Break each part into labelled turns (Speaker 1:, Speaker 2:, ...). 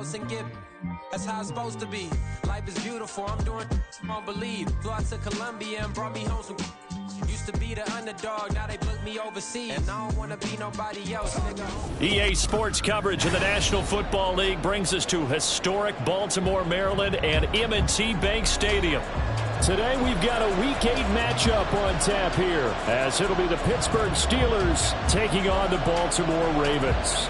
Speaker 1: house and get. That's how it's supposed to be. Life is beautiful. I'm doing you won't believe. Flew out to Colombia and brought me home some. Used to be the underdog, now they book me overseas. And I don't want to be nobody else, nigga.
Speaker 2: EA Sports coverage of the National Football League brings us to historic Baltimore, Maryland, and M&T Bank Stadium. Today we've got a Week 8 matchup on tap here, as it'll be the Pittsburgh Steelers taking on the Baltimore Ravens.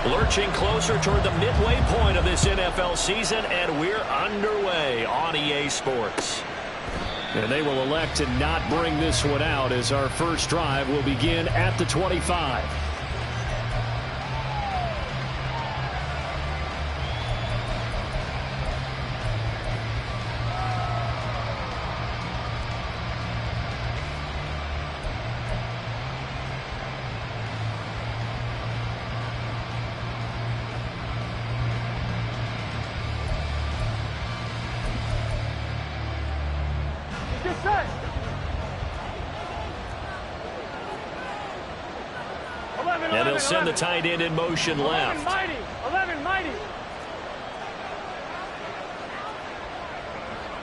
Speaker 2: Lurching closer toward the midway point of this NFL season, and we're underway on EA Sports. And they will elect to not bring this one out, as our first drive will begin at the 25. And he'll send the tight end in motion left.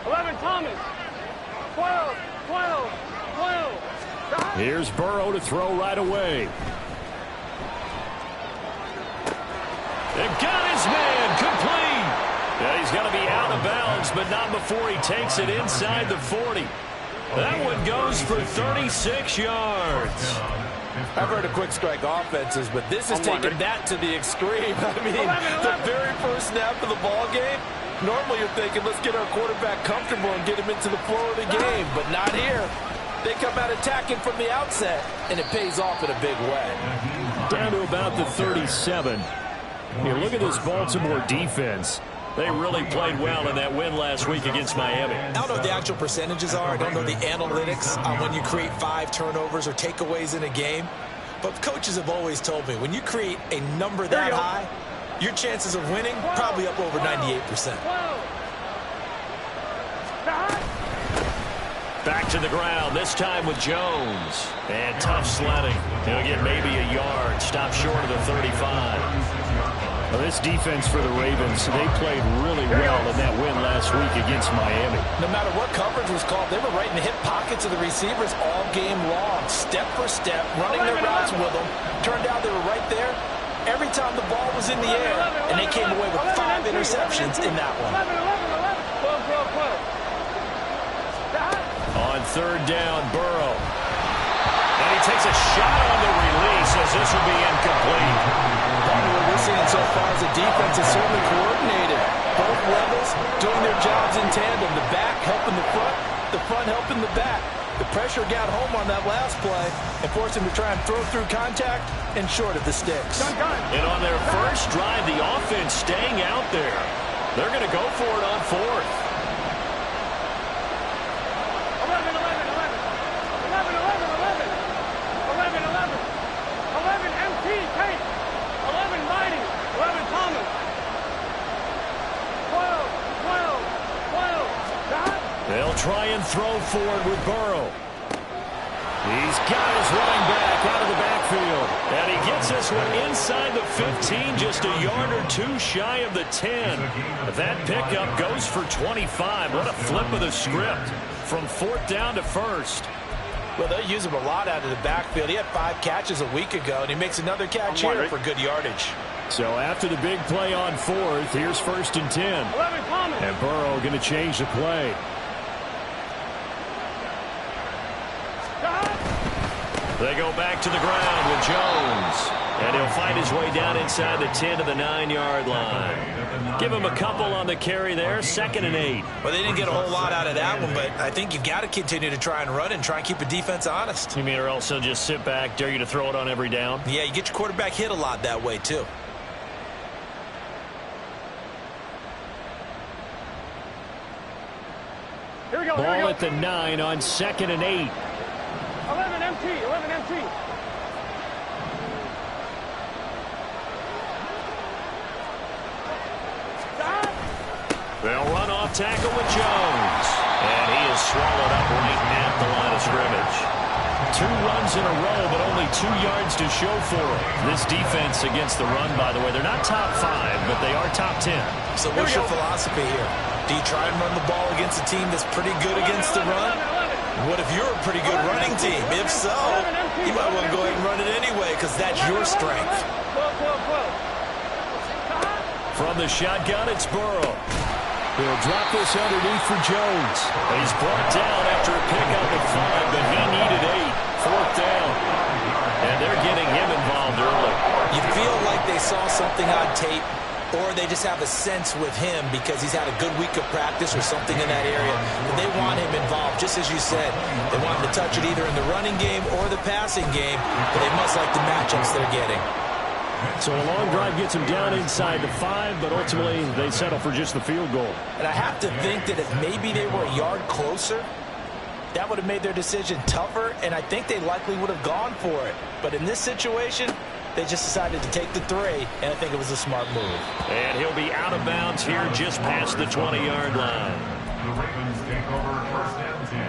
Speaker 3: 11 Thomas. 12.
Speaker 2: Here's Burrow to throw right away. And got his man complete. Yeah, he's going to be out of bounds, but not before he takes it inside the 40. That one goes for 36 yards.
Speaker 4: I've heard of quick strike offenses, but this is taking that to the extreme. I mean, the very first snap of the ball game, normally you're thinking, let's get our quarterback comfortable and get him into the flow of the game, but not here. They come out attacking from the outset, and it pays off in a big way.
Speaker 2: Down to about the 37. Here, look at this Baltimore defense. They really played well in that win last week against Miami.
Speaker 5: I don't know what the actual percentages are. I don't know the analytics on when you create 5 turnovers or takeaways in a game. But coaches have always told me, when you create a number that high, your chances of winning probably up over 98%.
Speaker 2: Back to the ground, this time with Jones. And tough sledding. He'll get maybe a yard. Stop short of the 35. Well, this defense for the Ravens, they played really well in that win last week against Miami.
Speaker 4: No matter what coverage was called, they were right in the hip pockets of the receivers all game long, step for step, running their routes with them. Turned out they were right there every time the ball was in the air, and they came away with 5 interceptions in that one.
Speaker 2: On third down, Burrow. And he takes a shot on the release, as this will be incomplete.
Speaker 4: What we're seeing so far is the defense is certainly coordinated. Both levels doing their jobs in tandem. The back helping the front helping the back. The pressure got home on that last play and forced him to try and throw through contact and short of the sticks.
Speaker 2: And on their first drive, the offense staying out there. They're going to go for it on fourth.
Speaker 3: 11 MT, Tate. 11 Mighty. 11 Thomas. 12.
Speaker 2: They'll try and throw for it with Burrow. He's got his running back out of the backfield. And he gets this one inside the 15, just a yard or 2 shy of the 10. That pickup goes for 25. What a flip of the script from 4th down to 1st.
Speaker 4: Well, they'll use him a lot out of the backfield. He had 5 catches a week ago, and he makes another catch here for good yardage.
Speaker 2: So after the big play on 4th, here's 1st and 10. And Burrow going to change the play. They go back to the ground with Jones. And he'll find his way down inside the 10 to the 9-yard line. Give him a couple on the carry there, 2nd and 8.
Speaker 5: Well, they didn't get a whole lot out of that one, but I think you've got to continue to try and run and try and keep the defense honest.
Speaker 2: You mean, or else they'll just sit back, dare you to throw it on every down?
Speaker 5: Yeah, you get your quarterback hit a lot that way, too.
Speaker 3: Here we go.
Speaker 2: Ball at the 9 on 2nd and 8.
Speaker 3: 11 MT. 11 MT.
Speaker 2: They'll run off tackle with Jones. And he is swallowed up right at the line of scrimmage. 2 runs in a row, but only 2 yards to show for it. This defense against the run, by the way, they're not top 5, but they are top 10.
Speaker 5: So what's your philosophy here? Do you try and run the ball against a team that's pretty good against the run? What if you're a pretty good running team? If so, you might want to go ahead and run it anyway because that's your strength.
Speaker 2: From the shotgun, it's Burrow. He'll drop this underneath for Jones. He's brought down after a pickup of 5, but he needed 8. 4th down. And they're getting him involved early.
Speaker 5: You feel like they saw something on tape, or they just have a sense with him because he's had a good week of practice or something in that area. But they want him involved, just as you said. They want him to touch it either in the running game or the passing game, but they must like the matchups they're getting.
Speaker 2: So a long drive gets him down inside the 5, but ultimately they settle for just the field goal.
Speaker 5: And I have to think that if maybe they were a yard closer, that would have made their decision tougher, and I think they likely would have gone for it. But in this situation, they just decided to take the 3, and I think it was a smart move.
Speaker 2: And he'll be out of bounds here just past the 20-yard line.
Speaker 6: The Ravens take over 1st and 10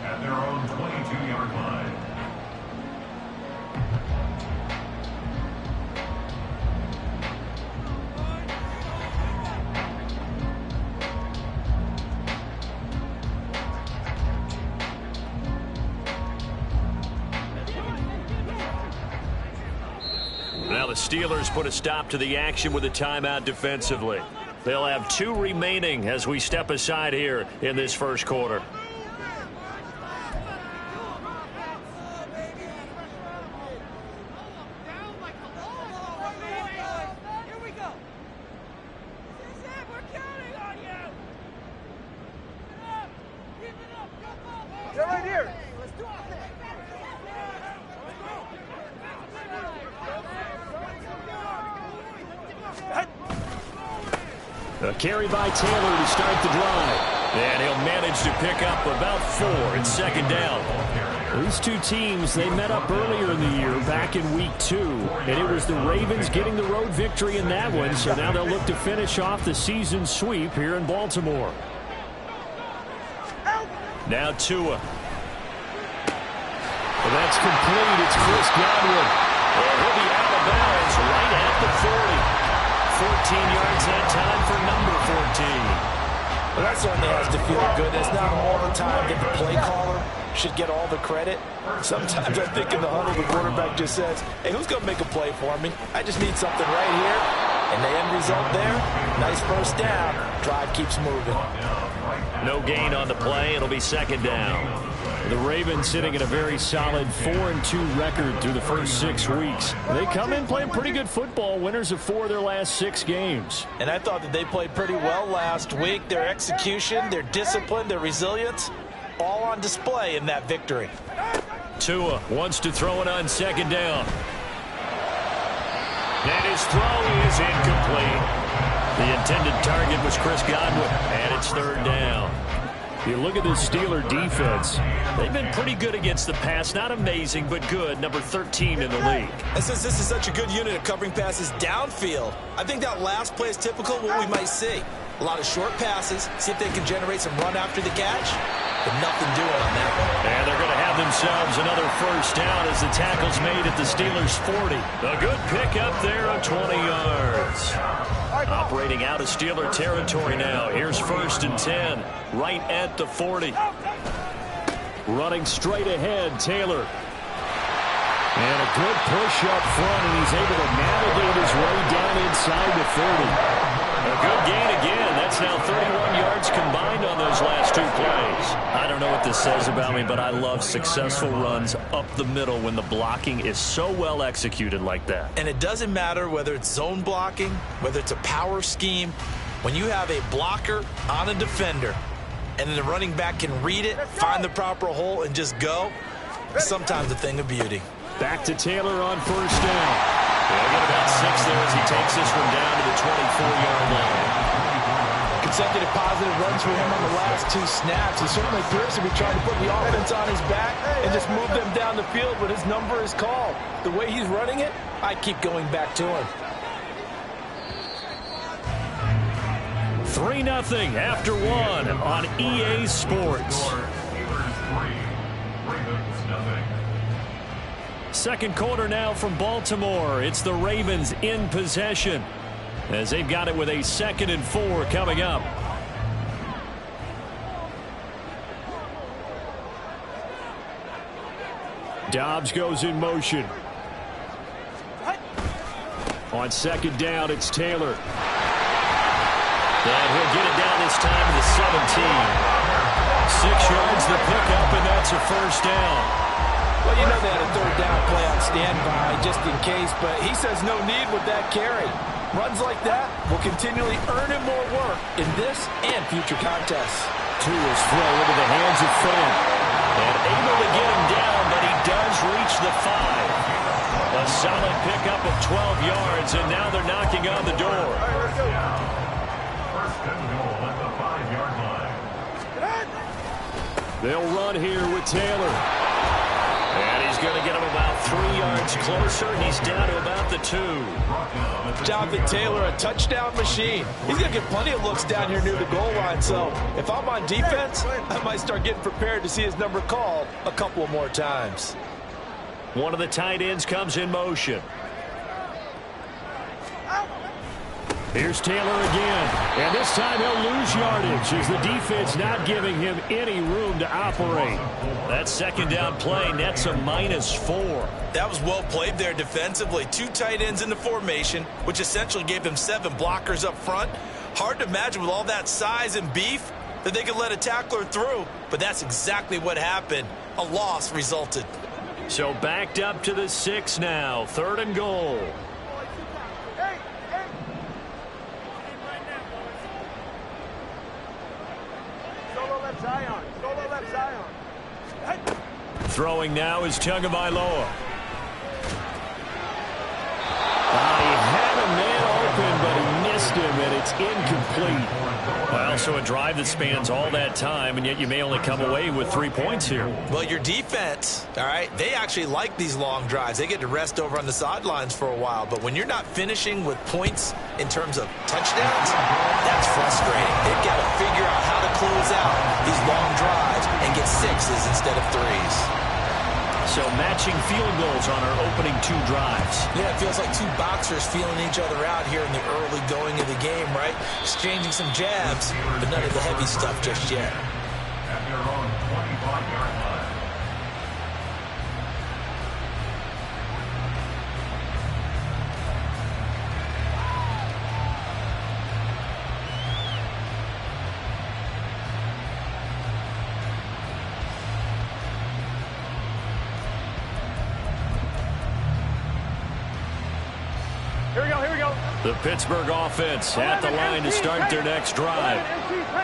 Speaker 6: at their own 22-yard line.
Speaker 2: Now the Steelers put a stop to the action with a timeout defensively. They'll have 2 remaining as we step aside here in this first quarter. A carry by Taylor to start the drive. And he'll manage to pick up about 4. It's 2nd down. These 2 teams, they met up earlier in the year, back in week 2. And it was the Ravens getting the road victory in that one. So now they'll look to finish off the season sweep here in Baltimore. Now Tua. And that's complete. It's Chris Godwin. And he'll be out of bounds right at the 40. 14 yards that time for number 14.
Speaker 5: Well, that certainly has to feel good. It's not all the time that the play caller should get all the credit. Sometimes I think in the huddle, the quarterback just says, hey, who's going to make a play for me? I just need something right here. And the end result there, nice 1st down. Drive keeps moving.
Speaker 2: No gain on the play. It'll be 2nd down. The Ravens sitting at a very solid 4-2 record through the first 6 weeks. They come in playing pretty good football, winners of 4 of their last 6 games.
Speaker 5: And I thought that they played pretty well last week. Their execution, their discipline, their resilience, all on display in that victory.
Speaker 2: Tua wants to throw it on 2nd down. And his throw is incomplete. The intended target was Chris Godwin, and it's 3rd down. You look at the Steeler defense. They've been pretty good against the pass. Not amazing, but good. Number 13 in the league.
Speaker 5: And since this is such a good unit of covering passes downfield, I think that last play is typical of what we might see. A lot of short passes. See if they can generate some run after the catch. But nothing doing on that one.
Speaker 2: And they're going to have themselves another 1st down as the tackle's made at the Steelers' 40. A good pickup there of 20 yards. Operating out of Steeler territory now. Here's 1st and 10, right at the 40. Running straight ahead, Taylor. And a good push up front, and he's able to navigate his way down inside the 30. A good gain again. That's now 31 yards combined on those last 2 plays. I don't know what this says about me, but I love successful runs up the middle when the blocking is so well executed like that.
Speaker 5: And it doesn't matter whether it's zone blocking, whether it's a power scheme. When you have a blocker on a defender, and then the running back can read it, find the proper hole, and just go, sometimes a thing of beauty.
Speaker 2: Back to Taylor on 1st down. They'll get about 6 there as he takes this one down to the 24-yard line.
Speaker 5: Consecutive positive runs for him on the last 2 snaps. He certainly appears to be trying to put the offense on his back and just move them down the field, but his number is called. The way he's running it, I keep going back to him.
Speaker 2: 3-0 after one on EA Sports. Second quarter now from Baltimore. It's the Ravens in possession as they've got it with a 2nd and 4 coming up. Dobbs goes in motion. On 2nd down, it's Taylor. And he'll get it down this time to the 17. 6 yards the pickup, and that's a 1st down.
Speaker 4: Well, you know they had a 3rd down play on standby just in case, but he says no need with that carry. Runs like that will continually earn him more work in this and future contests.
Speaker 2: Tua's throw into the hands of Fenn. And able to get him down, but he does reach the 5. A solid pickup of 12 yards, and now they're knocking on the door.
Speaker 6: First and goal at the 5-yard line.
Speaker 2: They'll run here with Taylor. And he's going to get him about 3 yards closer, and he's down to about the 2.
Speaker 4: Jonathan Taylor, a touchdown machine. He's going to get plenty of looks down here near the goal line, so if I'm on defense, I might start getting prepared to see his number called a couple more times.
Speaker 2: One of the tight ends comes in motion. Here's Taylor again, and this time he'll lose yardage as the defense not giving him any room to operate. That 2nd down play nets a -4.
Speaker 5: That was well played there defensively. 2 tight ends in the formation, which essentially gave them 7 blockers up front. Hard to imagine with all that size and beef that they could let a tackler through, but that's exactly what happened. A loss resulted.
Speaker 2: So backed up to the 6 now, 3rd and goal. Throwing now is Tagovailoa. He had a man open, but he missed him, and it's incomplete. Well, so a drive that spans all that time, and yet you may only come away with 3 points here.
Speaker 5: Well, your defense, all right, they actually like these long drives. They get to rest over on the sidelines for a while. But when you're not finishing with points in terms of touchdowns, that's frustrating. They've got to figure out how to close out these long drives and get 6s instead of 3s.
Speaker 2: So matching field goals on our opening 2 drives.
Speaker 5: Yeah, it feels like 2 boxers feeling each other out here in the early going of the game, right? Exchanging some jabs, but none of the heavy stuff just yet.
Speaker 6: At their own 25-yard line.
Speaker 3: Here we go.
Speaker 2: The Pittsburgh offense at the line to start their next drive.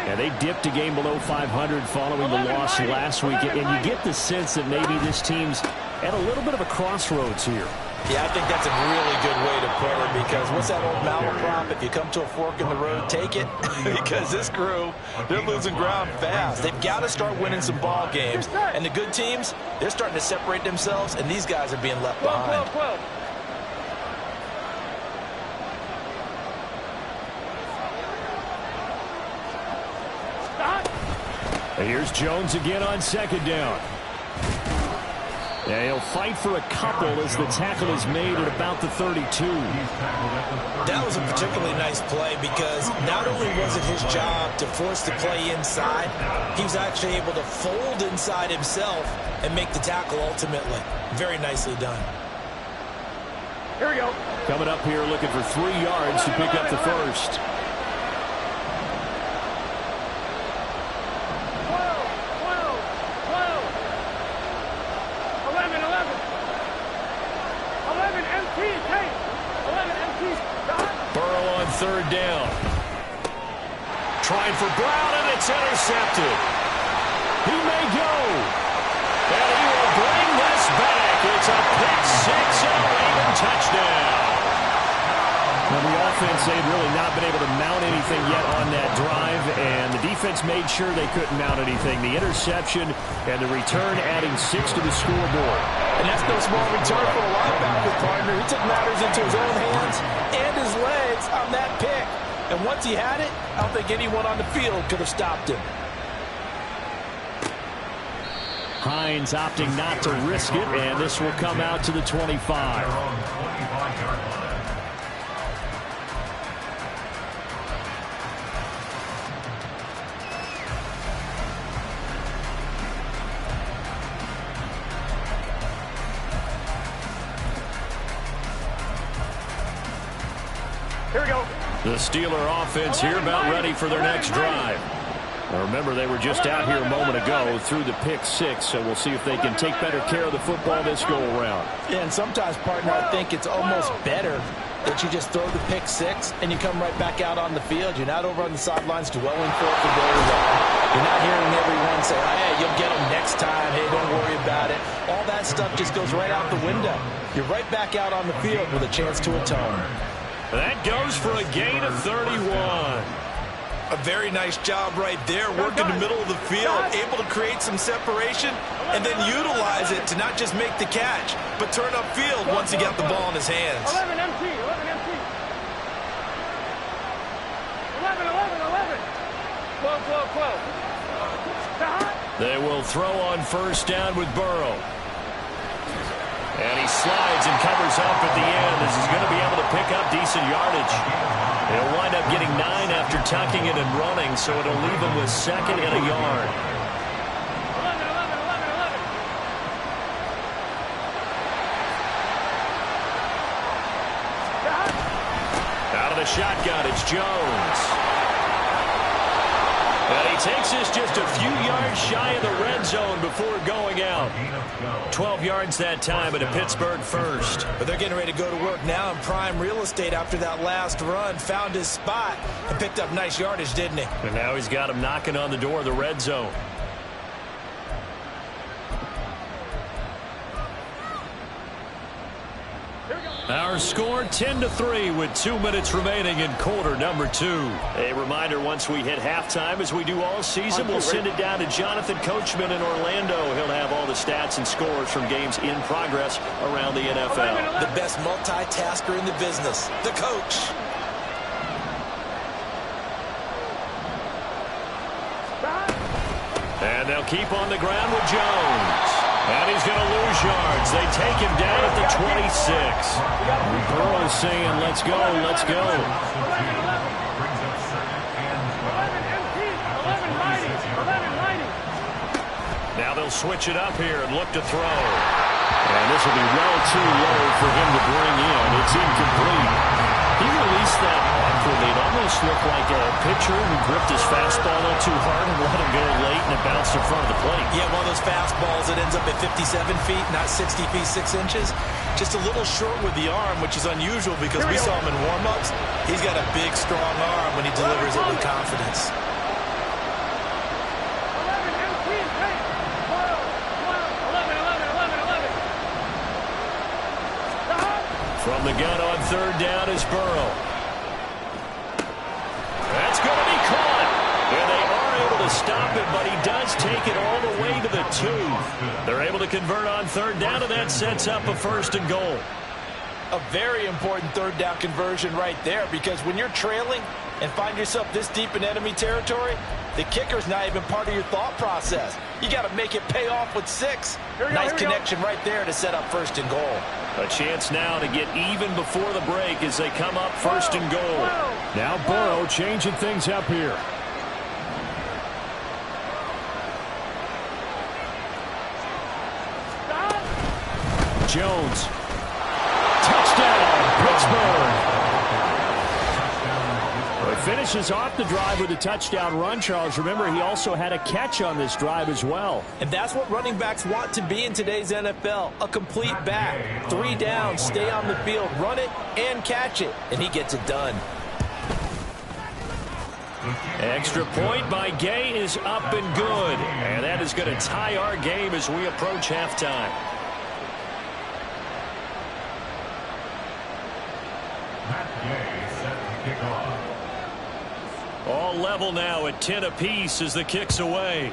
Speaker 2: And they dipped a game below 500 following the loss last week. And you get the sense that maybe this team's at a little bit of a crossroads here.
Speaker 5: Yeah, I think that's a really good way to put it, because what's that old malaprop? If you come to a fork in the road, take it. Because this crew, they're losing ground fast. They've got to start winning some ball games. And the good teams, they're starting to separate themselves, and these guys are being left behind.
Speaker 2: And here's Jones again on 2nd down. And he'll fight for a couple as the tackle is made at about the 32.
Speaker 5: That was a particularly nice play, because not only was it his job to force the play inside, he was actually able to fold inside himself and make the tackle ultimately. Very nicely done.
Speaker 3: Here we go.
Speaker 2: Coming up here looking for 3 yards to pick up the first. 3rd down. Trying for Brown, and it's intercepted. He may go. And he will bring this back. It's a pick 6 and a Raven touchdown. Well, the offense, they've really not been able to mount anything yet on that drive, and the defense made sure they couldn't mount anything. The interception and the return adding 6 to the scoreboard.
Speaker 4: And that's no small return for a linebacker, partner. He took matters into his own hands and his legs on that pick. And once he had it, I don't think anyone on the field could have stopped him.
Speaker 2: Hines opting not to risk it, and this will come out to the 25.
Speaker 3: Here we go.
Speaker 2: The Steeler offense here about ready for their next drive. Now remember, they were just out here a moment ago through the pick 6, so we'll see if they can take better care of the football this go-around.
Speaker 4: Yeah, and sometimes, partner, I think it's almost better that you just throw the pick 6 and you come right back out on the field. You're not over on the sidelines dwelling for it for very long. You're not hearing everyone say, oh, hey, you'll get them next time. Hey, don't worry about it. All that stuff just goes right out the window. You're right back out on the field with a chance to atone.
Speaker 2: That goes for a gain of 31.
Speaker 5: A very nice job right there, working the middle of the field, able to create some separation, and then utilize it to not just make the catch, but turn upfield once he got the ball in his hands.
Speaker 3: 11 MT, 11 MT. 11, 11, 11. 12, 12, 12.
Speaker 2: They will throw on first down with Burrow. And he slides and covers up at the end as he's going to be able to pick up decent yardage. He'll wind up getting 9 after tucking it and running, so it'll leave him with 2nd and a yard.
Speaker 3: 11, 11, 11, 11.
Speaker 2: Out of the shotgun, it's Jones. And he takes this just a few yards shy of the red zone before going out. 12 yards that time, and a Pittsburgh first.
Speaker 5: But they're getting ready to go to work now in prime real estate after that last run. Found his spot and picked up nice yardage, didn't he?
Speaker 2: And now he's got him knocking on the door of the red zone. Our score 10-3 with 2 minutes remaining in quarter number 2. A reminder, once we hit halftime, as we do all season, we'll send it down to Jonathan Coachman in Orlando. He'll have all the stats and scores from games in progress around the NFL.
Speaker 5: The best multitasker in the business, the coach.
Speaker 2: And they'll keep on the ground with Jones. And he's going to lose yards. They take him down at the 26. Burrow saying, let's go, let's go.
Speaker 3: 11 MT, 11 mighty, 11 mighty.
Speaker 2: Now they'll switch it up here and look to throw. And this will be well too low for him to bring in. It's incomplete. He released that awkwardly. It almost looked like a pitcher who gripped his fastball not too hard and let him go late, and it bounced in front of the plate.
Speaker 5: Yeah, one of those fastballs that ends up at 57 feet, not 60 feet, 6 inches. Just a little short with the arm, which is unusual because we saw him in warm-ups. He's got a big, strong arm when he delivers it with confidence.
Speaker 3: 11 MT, 12, 11, 11, 11, 11.
Speaker 2: From the gun on third down is Burrow. That's going to be caught. And they are able to stop it, but he does take it all the way to the 2. They're able to convert on third down, and that sets up a 1st and goal.
Speaker 4: A very important third down conversion right there, because when you're trailing and find yourself this deep in enemy territory, the kicker's not even part of your thought process. You got to make it pay off with 6. Nice connection right there to set up 1st and goal.
Speaker 2: A chance now to get even before the break as they come up 1st and goal. Now Burrow changing things up here. Jones. Touchdown, Pittsburgh. Well, he finishes off the drive with a touchdown run, Charles. Remember, he also had a catch on this drive as well.
Speaker 4: And that's what running backs want to be in today's NFL. A complete back. 3 down, stay on the field, run it, and catch it. And he gets it done.
Speaker 2: Extra point by Gay is up and good. And that is going to tie our game as we approach halftime. All level now at 10 apiece as the kick's away.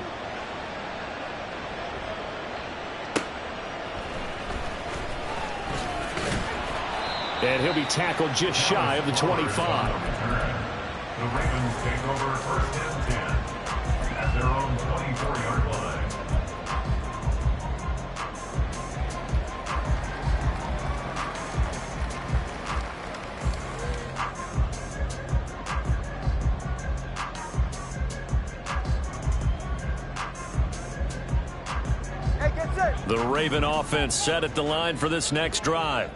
Speaker 2: And he'll be tackled just shy of the 25.
Speaker 6: The Ravens take over first and 10 at their own 24-yard line.
Speaker 2: The Raven offense set at the line for this next drive.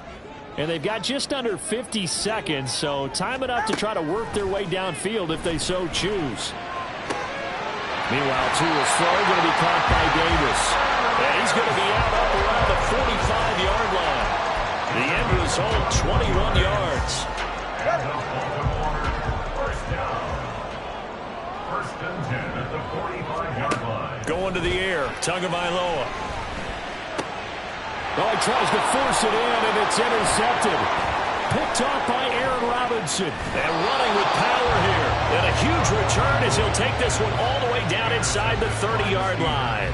Speaker 7: And they've got just under 50 seconds, so time enough to try to work their way downfield if they so choose.
Speaker 2: Meanwhile, Tua's throw going to be caught by Davis. And he's going to be out up around the 45-yard line. The end result, 21 yards.
Speaker 6: First down. First and 10 at the 45-yard line.
Speaker 2: Going to the air, Tagovailoa.
Speaker 7: Well, he tries to force it in, and it's intercepted. Picked off by Aaron Robinson.
Speaker 2: And running with power here. And a huge return as he'll take this one all the way down inside the 30-yard line.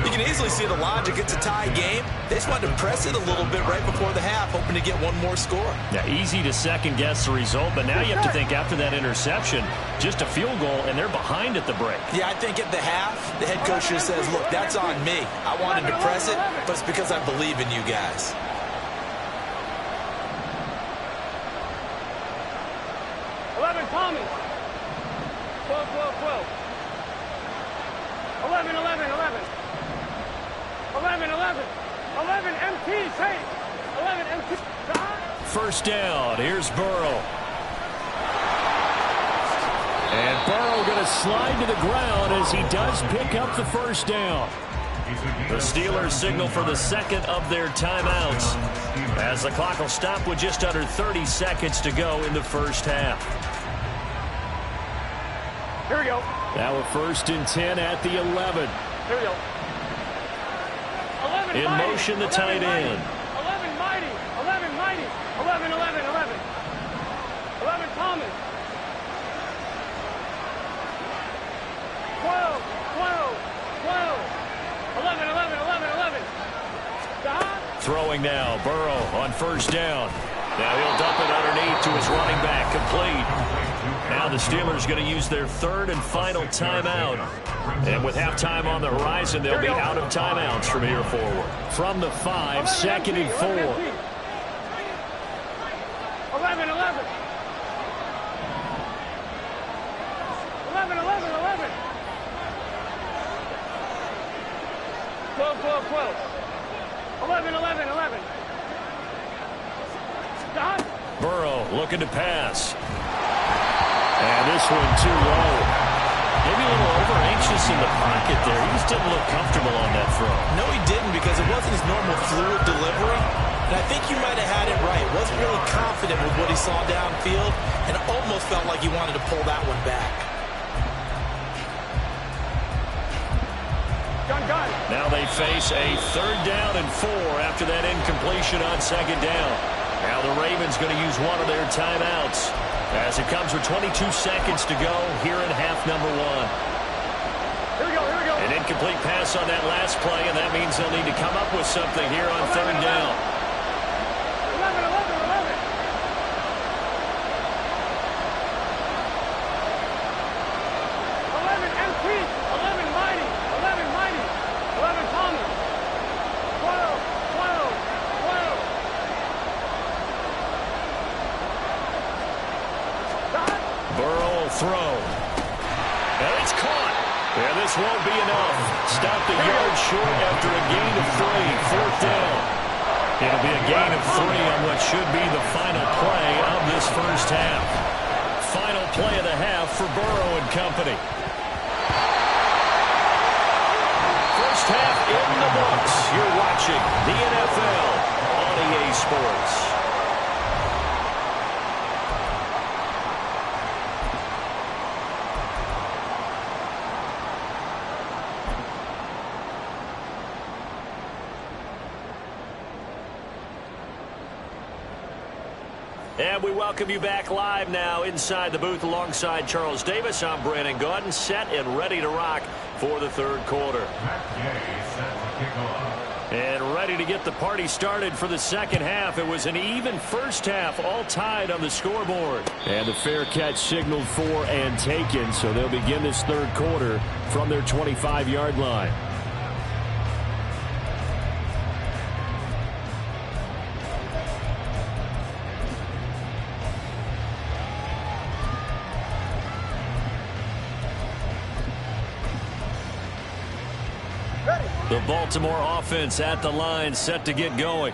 Speaker 5: You can easily see the logic. It's a tie game. They just wanted to press it a little bit right before the half, hoping to get one more score.
Speaker 2: Yeah, easy to second-guess the result, but now you have to think after that interception, just a field goal, and they're behind at the break.
Speaker 5: Yeah, I think at the half, the head coach just says, look, that's on me. I wanted to press it, but it's because I believe in you guys.
Speaker 3: Tommy. 12, 12, 12. 11, 11, 11. 11, 11. 11, MT, say. 11, MT.
Speaker 2: First down. Here's Burrow.
Speaker 7: And Burrow going to slide to the ground as he does pick up the first down.
Speaker 2: The Steelers signal for the second of their timeouts as the clock will stop with just under 30 seconds to go in the first half.
Speaker 3: Here we go.
Speaker 7: Now a first and 10 at the 11.
Speaker 3: Here we go. 11
Speaker 2: in
Speaker 3: mighty.
Speaker 2: motion, the
Speaker 3: 11
Speaker 2: tight
Speaker 3: mighty.
Speaker 2: end.
Speaker 3: 11 mighty. 11 mighty. 11, 11, 11. 11 Thomas. 12, 12, 12. 11, 11, 11, 11.
Speaker 2: Throwing now, Burrow on first down. Now he'll dump it underneath to his running back, complete. Now the Steelers going to use their third and final timeout. And with halftime on the horizon, they'll be out of timeouts from here forward.
Speaker 7: From the 5, second and 4.
Speaker 3: 11, 11. 11, 11, 11. 12, 12, 12. 11, 11, 11. Stop.
Speaker 2: Burrow looking to pass. And this one too low. Maybe a little over-anxious in the pocket there. He just didn't look comfortable on that throw.
Speaker 5: No, he didn't, because it wasn't his normal fluid delivery. And I think you might have had it right. Wasn't really confident with what he saw downfield, and it almost felt like he wanted to pull that one back.
Speaker 2: Now they face a third down and 4 after that incompletion on second down. Now the Ravens going to use one of their timeouts as it comes with 22 seconds to go here in half number 1.
Speaker 3: Here we go, here we go.
Speaker 2: An incomplete pass on that last play, and that means they'll need to come up with something here on third down.
Speaker 3: 11, 11, 11. 11 MT, 11 mighty, 11 mighty, 11 Tommy. 12, 12, 12.
Speaker 2: Burrow will throw. And it's caught. And this won't be enough. Stopped a yard short after a gain of 3. Fourth down. It'll be a gain of 3 on what should be the final play of this first half. Final play of the half for Burrow and company. First half in the books. You're watching the NFL on EA Sports. And we welcome you back live now inside the booth alongside Charles Davis. I'm Brandon Gaudin, set and ready to rock for the third quarter.
Speaker 6: Matt Gay set to kick off.
Speaker 2: And ready to get the party started for the second half. It was an even first half, all tied on the scoreboard.
Speaker 7: And the fair catch signaled for and taken, so they'll begin this third quarter from their 25-yard line.
Speaker 2: The Baltimore offense at the line, set to get going.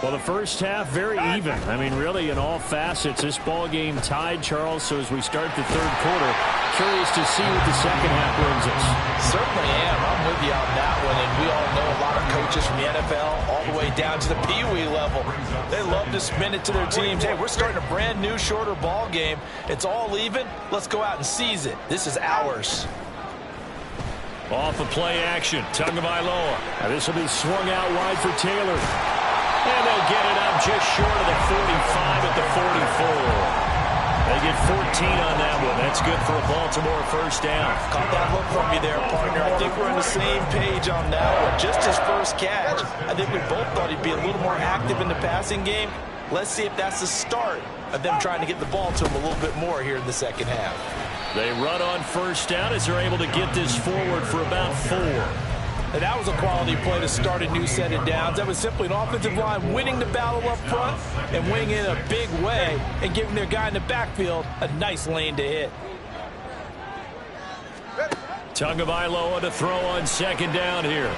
Speaker 7: Well, the first half, very even. I mean, really, in all facets, this ball game tied, Charles. So as we start the third quarter, curious to see what the second half brings us.
Speaker 5: Certainly am. I'm with you on that one. And we all know a lot of coaches from the NFL all the way down to the Pee-wee level. They love to spin it to their teams. Hey, we're starting a brand new, shorter ball game. It's all even. Let's go out and seize it. This is ours.
Speaker 2: Off of play action, Tagovailoa.
Speaker 7: This will be swung out wide for Taylor.
Speaker 2: And they'll get it up just short of the 45 at the 44. They get 14 on that one. That's good for a Baltimore first down.
Speaker 5: Caught that look from you there, partner. I think we're on the same page on that one. Just his first catch. I think we both thought he'd be a little more active in the passing game. Let's see if that's the start of them trying to get the ball to him a little bit more here in the second half.
Speaker 2: They run on first down as they're able to get this forward for about 4.
Speaker 5: And that was a quality play to start a new set of downs. That was simply an offensive line winning the battle up front and winning in a big way and giving their guy in the backfield a nice lane to hit.
Speaker 2: Tagovailoa to throw on second down here.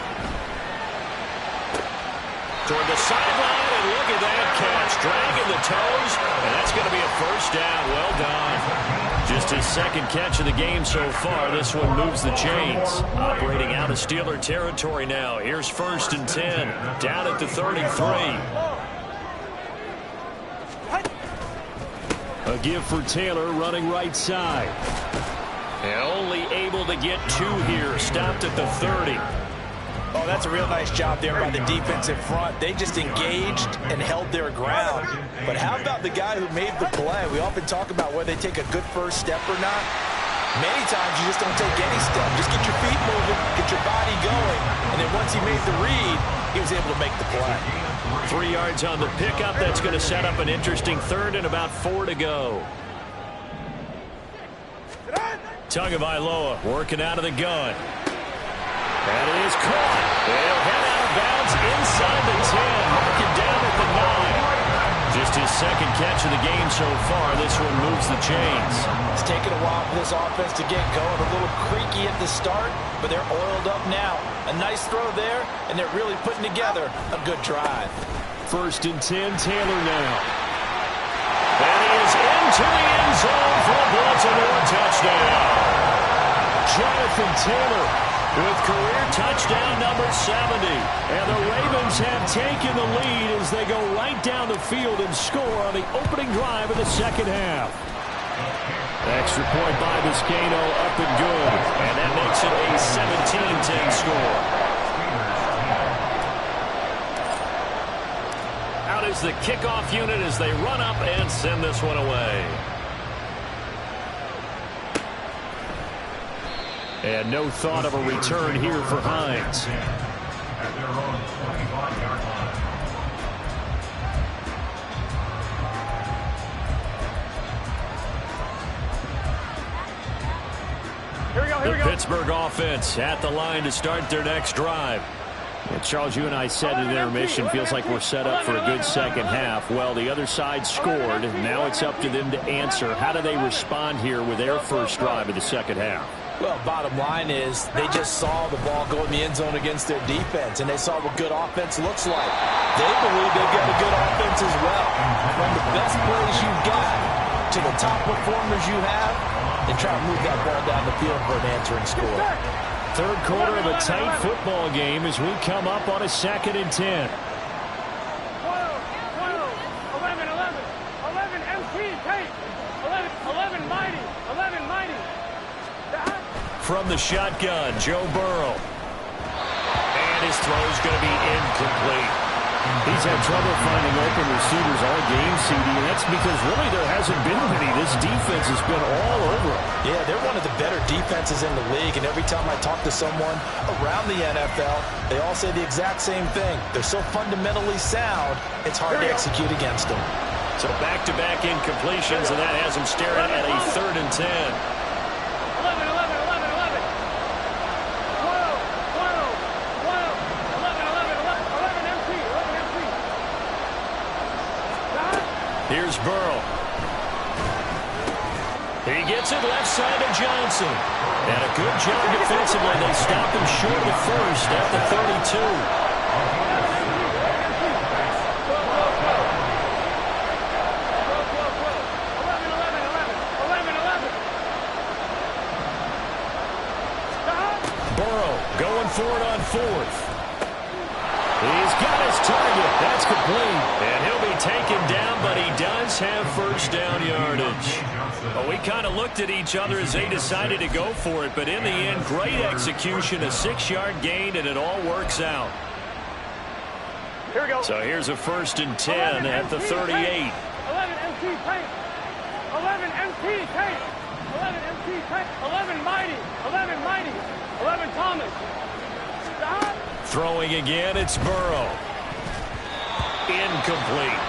Speaker 2: Toward the sideline, and look at that catch. Dragging the toes, and that's going to be a first down. Well done. Just his second catch of the game so far. This one moves the chains. Operating out of Steeler territory now. Here's 1st and 10. Down at the 33.
Speaker 7: A give for Taylor running right side.
Speaker 2: And only able to get 2 here. Stopped at the 30.
Speaker 5: Oh, that's a real nice job there by the defense in front. They just engaged and held their ground. But how about the guy who made the play? We often talk about whether they take a good first step or not. Many times you just don't take any step. Just get your feet moving, get your body going. And then once he made the read, he was able to make the play.
Speaker 2: 3 yards on the pickup. That's going to set up an interesting third and about 4 to go. Tagovailoa working out of the gun. That is caught. They'll head out of bounds inside the 10. Mark it down at the 9. Just his second catch of the game so far. This one moves the chains.
Speaker 5: It's taken a while for this offense to get going. A little creaky at the start, but they're oiled up now. A nice throw there, and they're really putting together a good drive.
Speaker 7: 1st and 10, Taylor now.
Speaker 2: And he is into the end zone for a Baltimore touchdown.
Speaker 7: Jonathan Taylor
Speaker 2: with career touchdown number 70.
Speaker 7: And the Ravens have taken the lead as they go right down the field and score on the opening drive of the second half. Extra point by Vizcaino, up and good.
Speaker 2: And that makes it a 17-10 score. Out is the kickoff unit as they run up and send this one away.
Speaker 7: And no thought of a return here for Hines.
Speaker 6: At their own 25-yard line.
Speaker 2: The Pittsburgh offense at the line to start their next drive.
Speaker 7: And Charles, you and I said in intermission, feels like we're set up for a good second half. Well, the other side scored. Now it's up to them to answer. How do they respond here with their first drive of the second half?
Speaker 5: Well, bottom line is they just saw the ball go in the end zone against their defense, and they saw what good offense looks like. They believe they've got a good offense as well. From the best plays you've got to the top performers you have, and try to move that ball down the field for an answering score.
Speaker 7: Third quarter of a tight football game as we come up on a 2nd and 10.
Speaker 3: 12, 11, 11, MC, take. 11, mighty, 11, mighty.
Speaker 2: From the shotgun, Joe Burrow. And his throw is going to be incomplete.
Speaker 7: He's had trouble finding open receivers all game, CD, and that's because really there hasn't been many. This defense has been all over him.
Speaker 5: Yeah, they're one of the better defenses in the league, and every time I talk to someone around the NFL, they all say the exact same thing. They're so fundamentally sound, it's hard to execute against them.
Speaker 2: So back-to-back incompletions, and that has him staring at a 3rd and 10.
Speaker 3: 11, 11, 11, 11. 12, 12, 12, 11, 11, 11, 11 empty, 11 empty.
Speaker 2: Here's Burrow. He gets it left side to Johnson. And a good job defensively. They stop him short of the first at the 32. Going for it on 4th. He's got his target. That's complete. And he'll be taken down, but he does have first down yardage. Well, we kind of looked at each other as they decided to go for it, but in the end, great execution, a 6-yard gain, and it all works out.
Speaker 3: Here we go.
Speaker 2: So here's a 1st and 10 at the 38.
Speaker 3: 11 MT tank. 11 MT tank. 11 MT tank. 11 mighty. 11 mighty. 11 Thomas. Stop.
Speaker 2: Throwing again, it's Burrow. Incomplete.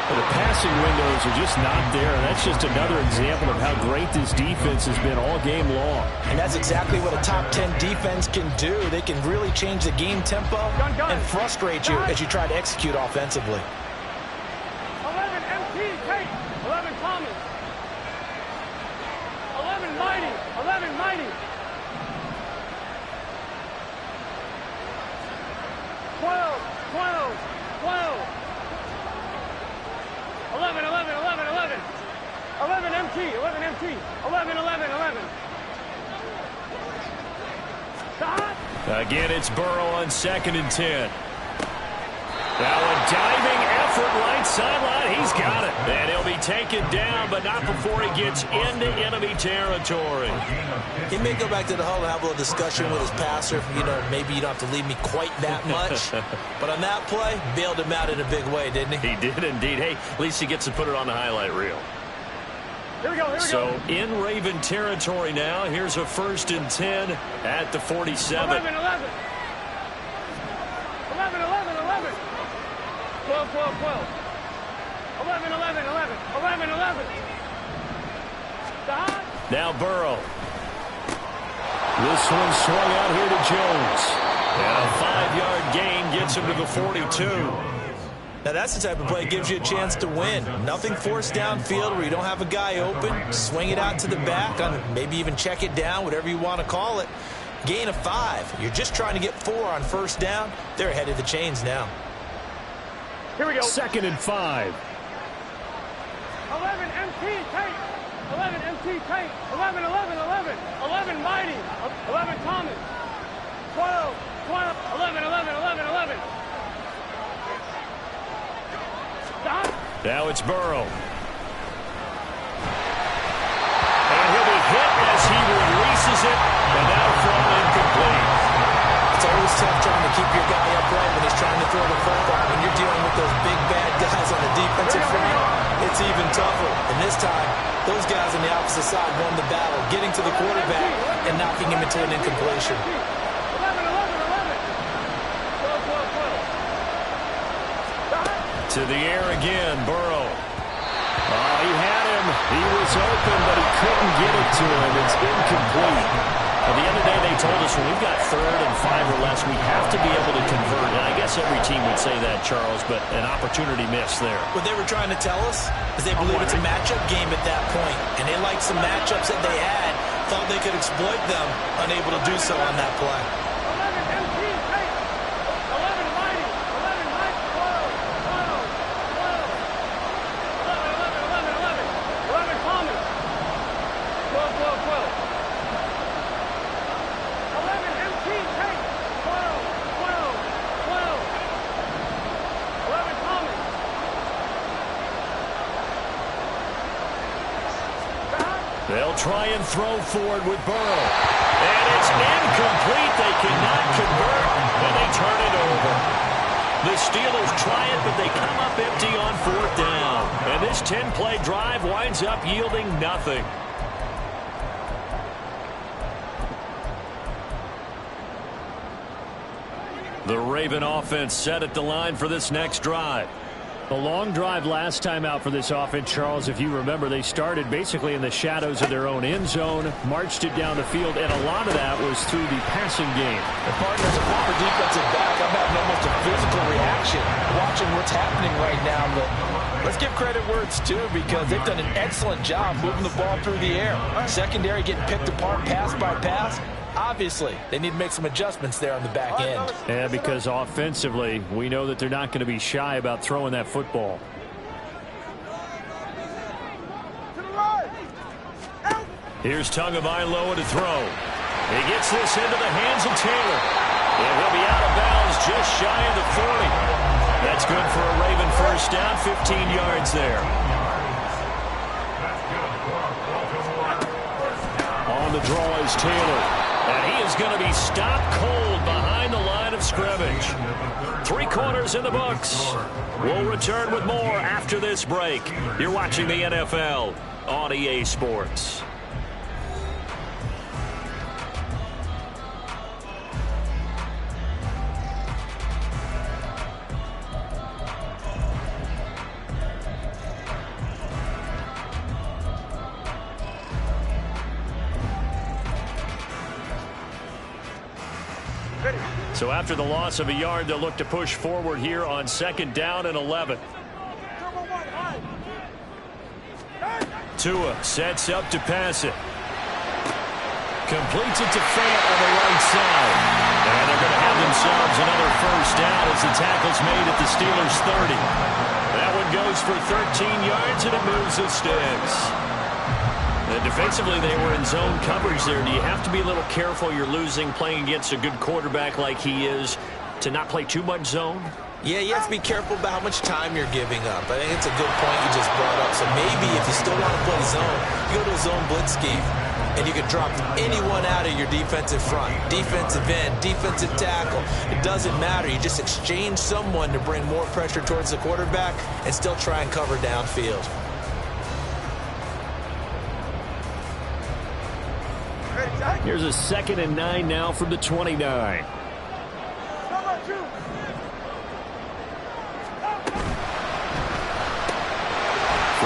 Speaker 7: Well, the passing windows are just not there. That's just another example of how great this defense has been all game long.
Speaker 5: And that's exactly what a top 10 defense can do. They can really change the game tempo and frustrate you as you try to execute offensively.
Speaker 3: 11 MT tank. 11 Thomas. 11 mighty. 11 mighty. 12, 12, 12. 11, 11, 11, 11. 11 MT, 11 MT. 11, 11, 11. Stop.
Speaker 2: Again, it's Burrow on 2nd and 10. Now a diving effort right sideline. He's got it. And he'll be taken down, but not before he gets into enemy territory.
Speaker 5: He may go back to the huddle and have a little discussion with his passer. You know, maybe you don't have to leave me quite that much. But on that play, bailed him out in a big way, didn't he?
Speaker 2: He did indeed. Hey, at least he gets to put it on the highlight reel.
Speaker 3: Here we go, here we
Speaker 2: So
Speaker 3: go.
Speaker 2: in Raven territory now. Here's a 1st and 10 at the 47.
Speaker 3: 11, 11. 11, 11, 11. 12, 12, 12. 11, 11, 11. 11, 11. Stop.
Speaker 2: Now Burrow. This one swung out here to Jones. And a 5-yard gain gets him to the 42.
Speaker 5: Now that's the type of play that gives you a chance to win. Nothing forced downfield where you don't have a guy open. Swing it out to the back, maybe even check it down, whatever you want to call it. Gain of 5. You're just trying to get 4 on 1st down. They're ahead of the chains now.
Speaker 3: Here we go.
Speaker 7: 2nd and 5.
Speaker 3: 11 MT tank. 11 MT tank. 11, 11, 11. 11 mighty. 11 Thomas. 12, 12. 11, 11, 11, 11. Stop.
Speaker 2: Now it's Burrow. And he'll be hit as he releases it. And now thrown incomplete.
Speaker 5: It's always tough trying to keep your guy upright when he's trying to throw the football. When you're dealing with those big, bad guys on the defensive front, it's even tougher. And this time, those guys on the opposite side won the battle, getting to the quarterback and knocking him into an incompletion.
Speaker 3: 11, 11, 11. 12, 12, 12. Stop.
Speaker 2: To the air again, Burrow. Oh, he had him. He was open, but he couldn't get it to him. It's incomplete. At the end of the day, they told us when we've got 3rd and 5 or less, we have to be able to convert. And I guess every team would say that, Charles, but an opportunity missed there.
Speaker 5: What they were trying to tell us is they believe it's a matchup game at that point, and they liked some matchups that they had, thought they could exploit them, unable to do so on that play.
Speaker 3: 11 MT tank. 11 mighty. 11 mighty. 12, 12, 12. 11, 11, 11, 11. 11 Thomas. 12, 12, 12. 11 MT tank. 12, 12, 12. 11 Thomas. Stop.
Speaker 2: They'll try and throw forward with Burrow. And it's incomplete. They cannot convert, and they turn it over. The Steelers try it, but they come up empty on 4th down. And this 10-play drive winds up yielding nothing. The Raven offense set at the line for this next drive.
Speaker 7: A long drive last time out for this offense, Charles. If you remember, they started basically in the shadows of their own end zone, marched it down the field, and a lot of that was through the passing game.
Speaker 5: The partner, as a former defensive back, I'm having almost a physical reaction watching what's happening right now. But let's give credit where it's due, because they've done an excellent job moving the ball through the air. Secondary getting picked apart pass by pass. Obviously, they need to make some adjustments there on the back end.
Speaker 7: Yeah, because offensively, we know that they're not going to be shy about throwing that football.
Speaker 2: Here's Tagovailoa to throw. He gets this into the hands of Taylor. And he'll be out of bounds just shy of the 40. That's good for a Raven first down, 15 yards there.
Speaker 7: On the draw is Taylor.
Speaker 2: And he is going to be stopped cold behind the line of scrimmage. 3 quarters in the books. We'll return with more after this break. You're watching the NFL on EA Sports.
Speaker 7: So after the loss of a yard, they'll look to push forward here on 2nd down and 11.
Speaker 2: Tua sets up to pass it. Completes it to Fant on the right side. And they're going to have themselves another first down as the tackle's made at the Steelers' 30. That one goes for 13 yards, and it moves the sticks. Defensively, they were in zone coverage there. Do you have to be a little careful? You're losing, playing against a good quarterback like he is, to not play too much zone?
Speaker 5: Yeah, you have to be careful about how much time you're giving up. I think it's a good point you just brought up. So maybe if you still want to play zone, you go to a zone blitz scheme, and you can drop anyone out of your defensive front. Defensive end, defensive tackle. It doesn't matter. You just exchange someone to bring more pressure towards the quarterback and still try and cover downfield.
Speaker 7: Here's a 2nd and 9 now from the 29.
Speaker 3: Throw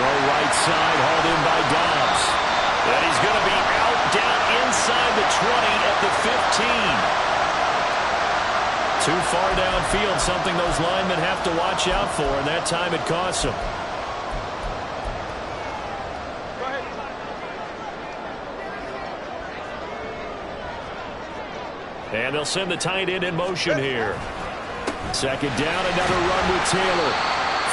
Speaker 7: right side, hauled in by Dobbs.
Speaker 2: And he's going to be out, down inside the 20 at the 15.
Speaker 7: Too far downfield, something those linemen have to watch out for, and that time it costs them. And they'll send the tight end in motion here. 2nd down, another run with Taylor.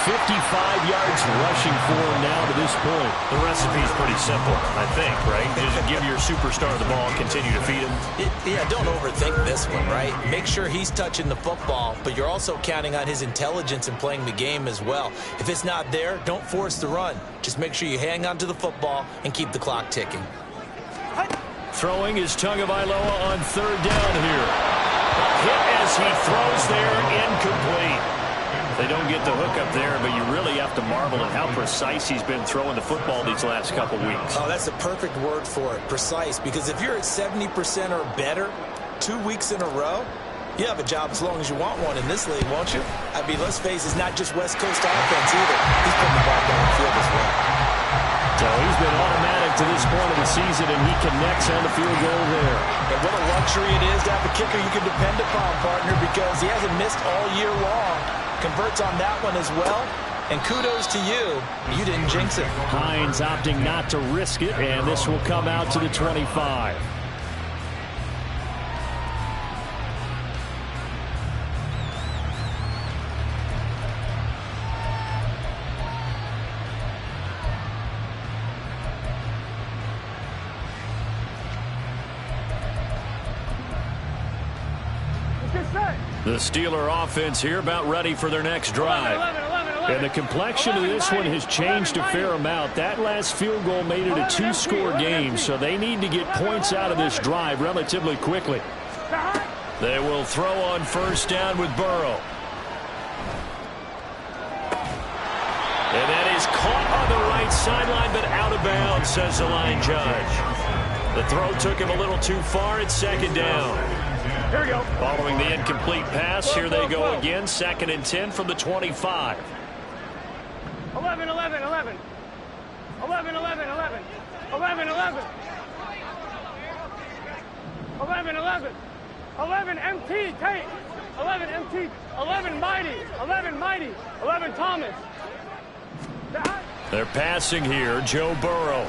Speaker 7: 55 yards rushing for him now to this point.
Speaker 2: The recipe's pretty simple, I think, right? Just give your superstar the ball and continue to feed him.
Speaker 5: Yeah, don't overthink this one, right? Make sure he's touching the football, but you're also counting on his intelligence in playing the game as well. If it's not there, don't force the run. Just make sure you hang on to the football and keep the clock ticking.
Speaker 2: Throwing is Tagovailoa on 3rd down here. Hit as he throws there, incomplete.
Speaker 7: They don't get the hook up there, but you really have to marvel at how precise he's been throwing the football these last couple weeks.
Speaker 5: Oh, that's the perfect word for it, precise. Because if you're at 70% or better 2 weeks in a row, you have a job as long as you want one in this league, won't you? I mean, let's face it, it's not just West Coast offense either. He's putting the ball down the field as well.
Speaker 7: So he's been automatic to this point of the season, and he connects on the field goal there.
Speaker 5: And what a luxury it is to have a kicker you can depend upon, partner, because he hasn't missed all year long. Converts on that one as well. And kudos to you. You didn't jinx it.
Speaker 7: Hines opting not to risk it, and this will come out to the 25.
Speaker 2: The Steeler offense here about ready for their next drive.
Speaker 7: And the complexion of this one has changed a fair amount. That last field goal made it a 2-score game, so they need to get points out of this drive relatively quickly.
Speaker 2: They will throw on 1st down with Burrow. And that is caught on the right sideline, but out of bounds, says the line judge. The throw took him a little too far. It's second down.
Speaker 3: Here we go.
Speaker 2: Following the incomplete pass, here they go again. 2nd and 10 from the 25.
Speaker 3: 11, 11, 11. 11, 11, 11. 11, 11. 11, 11. 11 MT, Tate. 11 MT. 11 Mighty. 11 Mighty. 11 Thomas.
Speaker 2: They're passing here. Joe Burrow.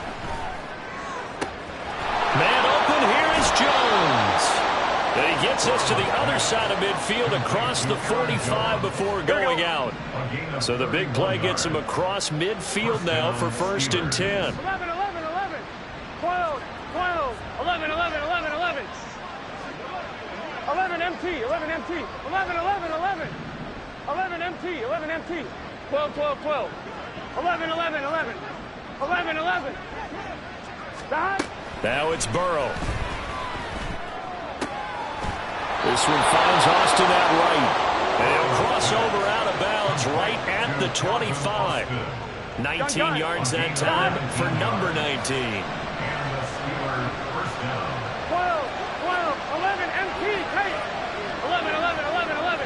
Speaker 2: Man open. Here is Jones. And he gets us to the other side of midfield across the 45 before going out. So the big play gets him across midfield now for 1st and 10.
Speaker 3: 11, 11, 11. 12, 12. 11, 11, 11, 11. 11 MT, 11 MT. 11, 11, 11. 11 MT, 11 MT. 12, 12, 12. 11, 11, 11. 11, 11.
Speaker 2: Now it's Burrow. This one finds Austin at right. And he'll cross over out of bounds right at the 25. 19 yards that time for number 19.
Speaker 3: 12, 12, 11 MT, Tate. 11, 11, 11, 11.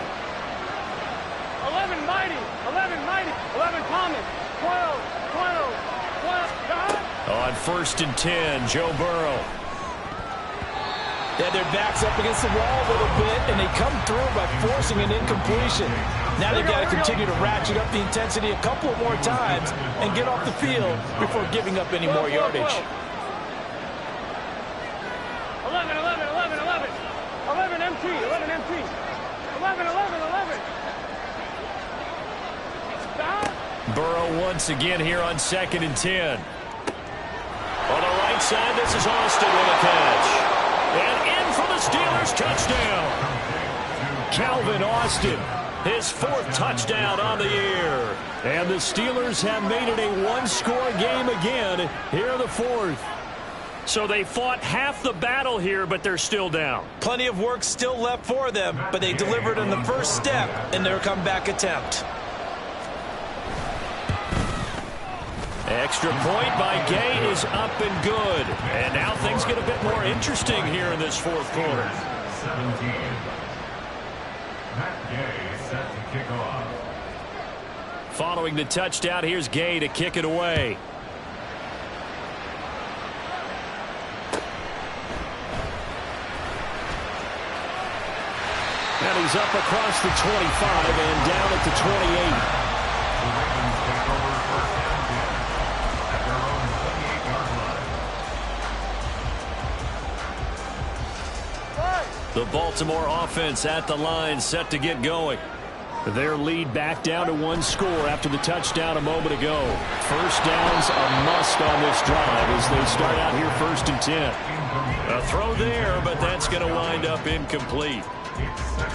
Speaker 3: 11 Mighty, 11 Mighty. 11 Thomas. 12, 12, 12.
Speaker 2: On 1st and 10, Joe Burrow.
Speaker 5: They had their backs up against the wall a little bit, and they come through by forcing an incompletion. Now they've got to continue to ratchet up the intensity a couple more times and get off the field before giving up any more yardage.
Speaker 3: 11, 11, 11, 11. 11 MT, 11 MT. 11, 11, 11.
Speaker 2: Burrow once again here on 2nd and 10. On the right side, this is Austin with a catch. And in for the Steelers, touchdown. Calvin Austin, his 4th touchdown on the year. And the Steelers have made it a one-score game again here in the 4th. So they fought half the battle here, but they're still down.
Speaker 5: Plenty of work still left for them, but they delivered on the first step in their comeback attempt.
Speaker 2: Extra point by Gay is up and good. And now things get a bit more interesting here in this 4th quarter.
Speaker 6: 17. Matt Gay set to kick off.
Speaker 2: Following the touchdown, here's Gay to kick it away. And he's up across the 25 and down at the 28.
Speaker 6: The Ravens take over 1st and 10 at their own 28-yard line.
Speaker 2: The Baltimore offense at the line, set to get going. Their lead back down to 1 score after the touchdown a moment ago. First down's a must on this drive as they start out here 1st and 10. A throw there, but that's going to wind up incomplete.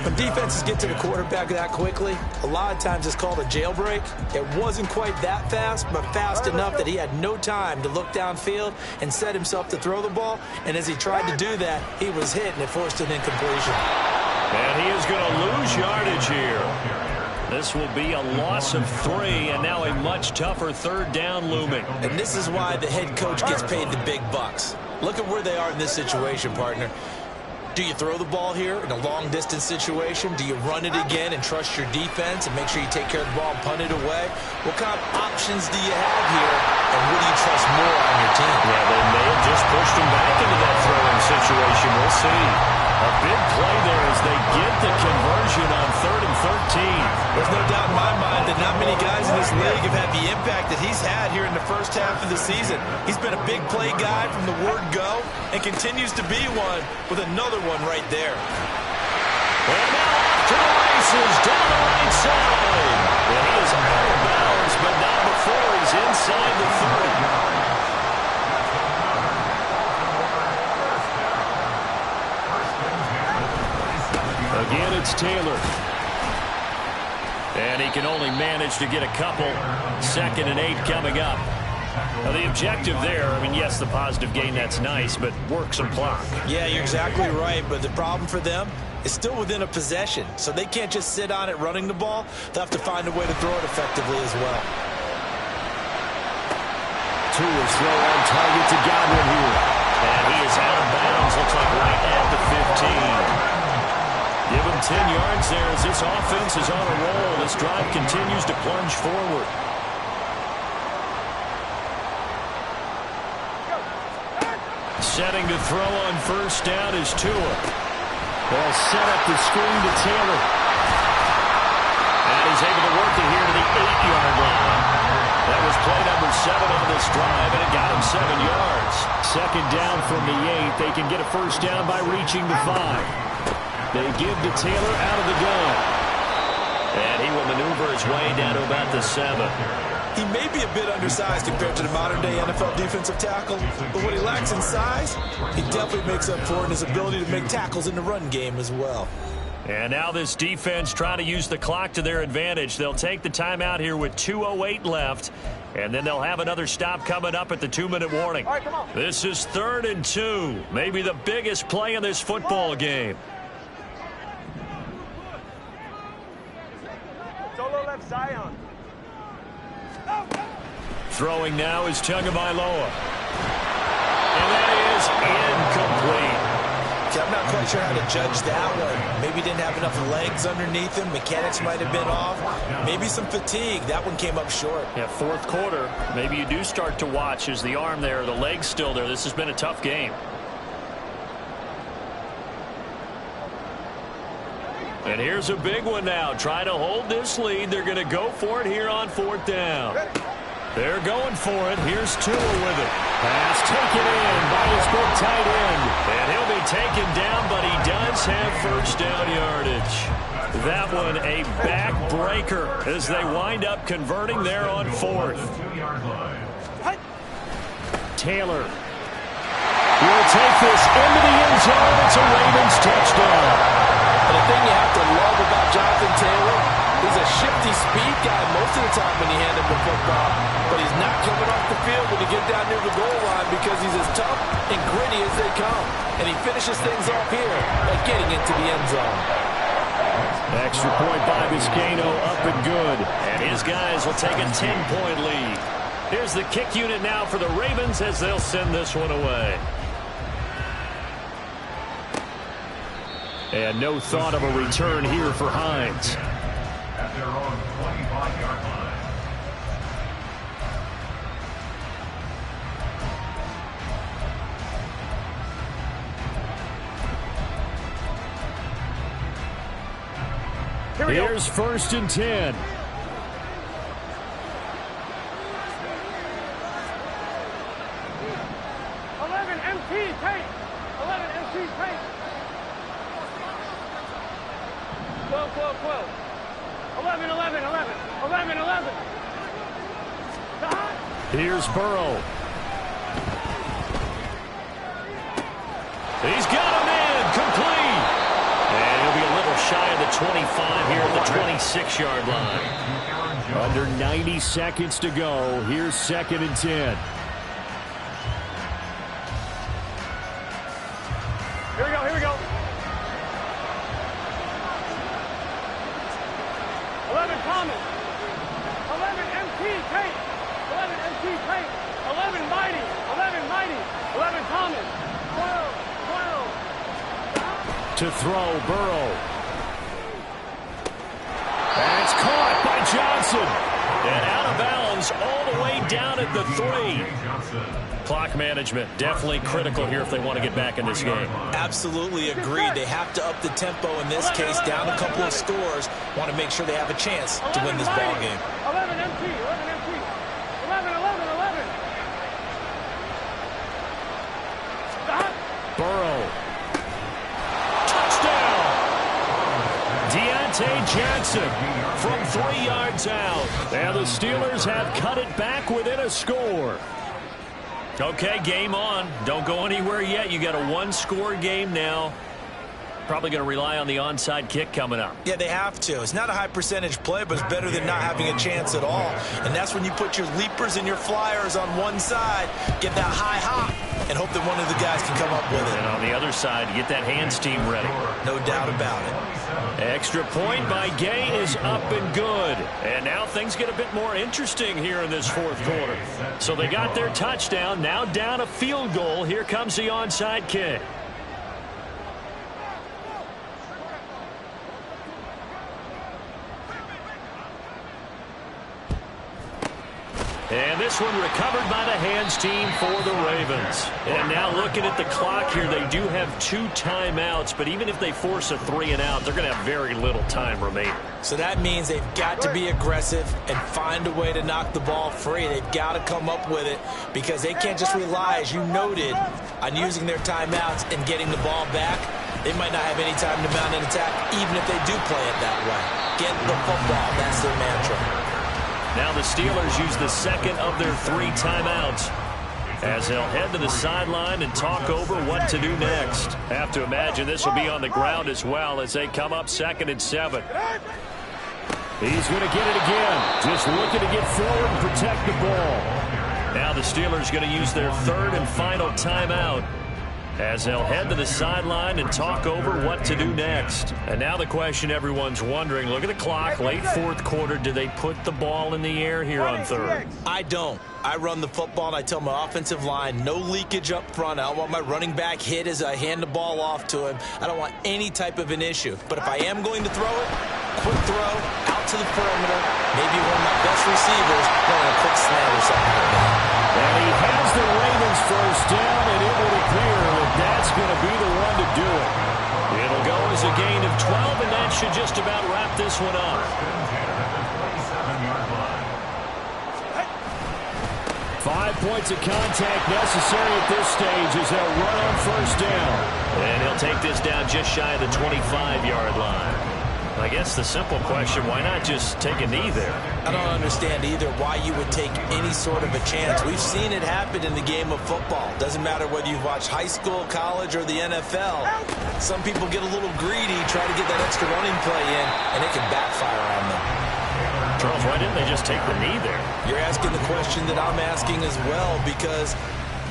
Speaker 5: When defenses get to the quarterback that quickly, a lot of times it's called a jailbreak. It wasn't quite that fast, but fast enough that he had no time to look downfield and set himself to throw the ball. And as he tried to do that, he was hit and it forced an incompletion.
Speaker 2: And he is going to lose yardage here. This will be a loss of 3, and now a much tougher 3rd down looming.
Speaker 5: And this is why the head coach gets paid the big bucks. Look at where they are in this situation, partner. Do you throw the ball here in a long-distance situation? Do you run it again and trust your defense and make sure you take care of the ball and punt it away? What kind of options do you have here, and what do you trust more on your team?
Speaker 2: Yeah, they may have just pushed him back into that throwing situation. We'll see. A big play there as they get the conversion on 3rd and 13.
Speaker 5: There's no doubt in my mind that not many guys in this league have had the impact that he's had here in the first half of the season. He's been a big play guy from the word go and continues to be one with another one right there.
Speaker 2: And now off to the races down the right side. And he is out of bounds, but not before he's inside the 30. Again, it's Taylor. And he can only manage to get a couple. 2nd and 8 coming up. Now, the objective there, I mean, yes, the positive gain, that's nice, but work some clock.
Speaker 5: Yeah, you're exactly right, but the problem for them is still within a possession, so they can't just sit on it running the ball. They'll have to find a way to throw it effectively as well.
Speaker 7: Tua's throw on target to Godwin here.
Speaker 2: And he is out of bounds, looks like right at the 15. Give him 10 yards there as this offense is on a roll. This drive continues to plunge forward. Setting to throw on first down is Tua.
Speaker 7: They'll set up the screen to Taylor.
Speaker 2: And he's able to work it here to the 8-yard line. That was play number 7 on this drive, and it got him 7 yards.
Speaker 7: Second down from the 8. They can get a first down by reaching the 5. They give to Taylor out of the gun.
Speaker 2: And he will maneuver his way down to about the 7.
Speaker 5: He may be a bit undersized compared to the modern-day NFL defensive tackle, but what he lacks in size, he definitely makes up for it in his ability to make tackles in the run game as well.
Speaker 2: And now this defense trying to use the clock to their advantage. They'll take the timeout here with 2:08 left, and then they'll have another stop coming up at the 2-minute warning.
Speaker 3: All right, come on.
Speaker 2: This is 3rd and 2, maybe the biggest play in this football game.
Speaker 3: Solo left Zion.
Speaker 2: Throwing now is Tagovailoa. And that is incomplete.
Speaker 5: Okay, I'm not quite sure how to judge that one. Maybe didn't have enough legs underneath him. Mechanics might have been off. Maybe some fatigue. That one came up short.
Speaker 2: Yeah, 4th quarter. Maybe you do start to watch. Is the arm there, the leg's still there? This has been a tough game. And here's a big one now. Trying to hold this lead. They're going to go for it here on 4th down. They're going for it. Here's Tua with it.
Speaker 7: Pass taken in by his big tight end.
Speaker 2: And he'll be taken down, but he does have first down yardage. That one a backbreaker as they wind up converting there on 4th.
Speaker 7: Taylor will take this into the end zone. It's a Ravens touchdown.
Speaker 4: And the thing you have to love about Jonathan Taylor, he's a shifty speed guy most of the time when you hand him the football. But he's not coming off the field when you get down near the goal line because he's as tough and gritty as they come. And he finishes things off here by getting into the end zone.
Speaker 7: Extra point by Vizcaino, up and good.
Speaker 2: And his guys will take a 10-point lead. Here's the kick unit now for the Ravens as they'll send this one away.
Speaker 7: And no thought of a return here for Hines.
Speaker 6: At their own 25-yard line.
Speaker 7: Here's 1st and 10.
Speaker 3: Tape. 11 MC tape. 12, 12, 12. 11, 11, 11. 11, 11.
Speaker 7: Here's Burrow.
Speaker 2: He's got him in. Complete. And he'll be a little shy of the 25 here at the 26-yard line.
Speaker 7: Under 90 seconds to go. Here's 2nd and 10.
Speaker 3: Here we go, here we go. 11 Thomas. 11 MT tape. 11 MT tape. 11 Mighty. 11 Mighty. 11 Thomas. 12, 12.
Speaker 7: To throw, Burrow. And it's caught by Johnson.
Speaker 2: And out of bounds all the way down at the 3. Clock management definitely critical here if they want to get back in this game.
Speaker 5: Absolutely agreed. They have to up the tempo in this case, down a couple of scores. Want to make sure they have a chance to win this ball game.
Speaker 3: 11 MT, 11 MT. 11, 11, 11.
Speaker 7: Burrow.
Speaker 2: Touchdown! Deontay Johnson from 3 yards out.
Speaker 7: And the Steelers have cut it back within a score.
Speaker 2: Okay, game on. Don't go anywhere yet. You got a one-score game now. Probably going to rely on the onside kick coming up.
Speaker 5: Yeah, they have to. It's not a high percentage play, but it's better than not having a chance at all. And that's when you put your leapers and your flyers on one side, get that high hop, and hope that one of the guys can come up with it.
Speaker 7: And on the other side, get that hands team ready.
Speaker 5: No doubt about it.
Speaker 7: Extra point by Gay is up and good. And now things get a bit more interesting here in this fourth quarter. So they got their touchdown, now down a field goal. Here comes the onside kick. And this one recovered by the hands team for the Ravens. And now looking at the clock here, they do have 2 timeouts, but even if they force a 3-and-out, they're going to have very little time remaining.
Speaker 5: So that means they've got to be aggressive and find a way to knock the ball free. They've got to come up with it because they can't just rely, as you noted, on using their timeouts and getting the ball back. They might not have any time to mount an attack, even if they do play it that way. Get the football. That's their mantra.
Speaker 7: Now the Steelers use the second of their 3 timeouts as they'll head to the sideline and talk over what to do next. Have to imagine this will be on the ground as well as they come up 2nd and 7. He's going to get it again. Just looking to get forward and protect the ball. Now the Steelers going to use their 3rd and final timeout as they'll head to the sideline and talk over what to do next. And now the question everyone's wondering, look at the clock, late 4th quarter, do they put the ball in the air here on 3rd?
Speaker 5: I don't. I run the football, and I tell my offensive line, no leakage up front. I don't want my running back hit as I hand the ball off to him. I don't want any type of an issue. But if I am going to throw it, quick throw, out to the perimeter, maybe one of my best receivers, going a quick slant or something like that.
Speaker 7: And he has the Ravens first down, and it would appear that that's going to be the one to do it. It'll go as a gain of 12, and that should just about wrap this one up. 5 points of contact necessary at this stage as they'll run on first down. And he'll take this down just shy of the 25-yard line. I guess the simple question, why not just take a knee there?
Speaker 5: I don't understand either why you would take any sort of a chance. We've seen it happen in the game of football. Doesn't matter whether you've watched high school, college, or the NFL. Some people get a little greedy, try to get that extra running play in, and it can backfire on them.
Speaker 7: Charles, why didn't they just take the knee there?
Speaker 5: You're asking the question that I'm asking as well, because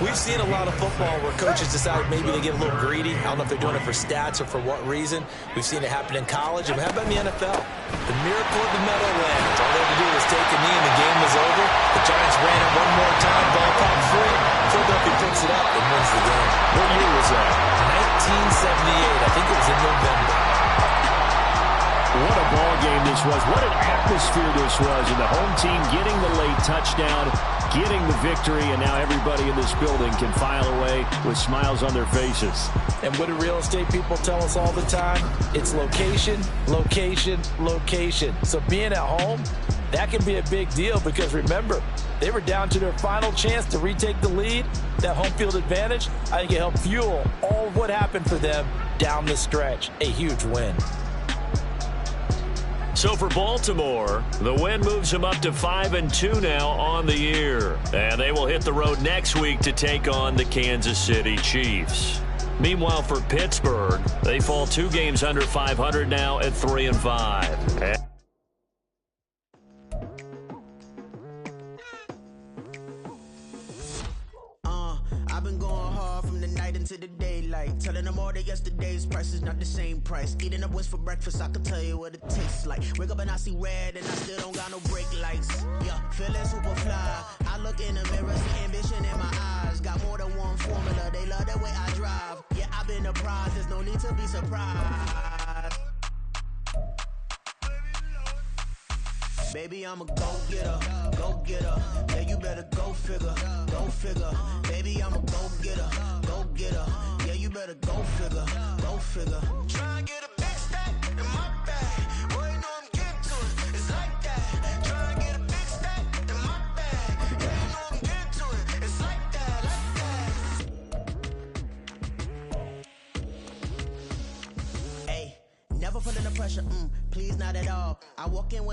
Speaker 5: we've seen a lot of football where coaches decide maybe they get a little greedy. I don't know if they're doing it for stats or for what reason. We've seen it happen in college. And how about in the NFL? The miracle of the Meadowlands. All they had to do was take a knee and the game was over. The Giants ran it one more time. Ball popped free. Philadelphia picks it up and wins the game. What year was that? 1978. I think it was in November.
Speaker 7: What a ball game this was. What an atmosphere this was. And the home team getting the late touchdown, getting the victory, and now everybody in this building can file away with smiles on their faces.
Speaker 5: And what do real estate people tell us all the time? It's location, location, location. So being at home, that can be a big deal because remember, they were down to their final chance to retake the lead. That home field advantage, I think it helped fuel all of what happened for them down the stretch. A huge win.
Speaker 7: So for Baltimore, the win moves them up to 5-2 now on the year. And they will hit the road next week to take on the Kansas City Chiefs. Meanwhile, for Pittsburgh, they fall 2 games under 500 now at 3-5.
Speaker 8: I've been going hard from the night into the daylight, telling them all that yesterday's price is not the same price. Eating up wings for breakfast, I can tell you what it tastes like. Wake up and I see red and I still don't got no brake lights. Yeah, feeling super fly. I look in the mirror, see ambition in my eyes. Got more than one formula, they love the way I drive. Yeah, I've been a prize, there's no need to be surprised. Baby, I'm a go-getter, go-getter. Yeah, you better go figure, go figure. Baby, I'm a go-getter, go-getter. Yeah, you better go figure, go figure. Try and get a big stack in my bag. Boy, you know I'm getting to it, it's like that. Try and get a big stack in my bag. Yeah, you know I'm getting to it, it's like that, like that. Hey, never put in the pressure, please not at all. I walk in when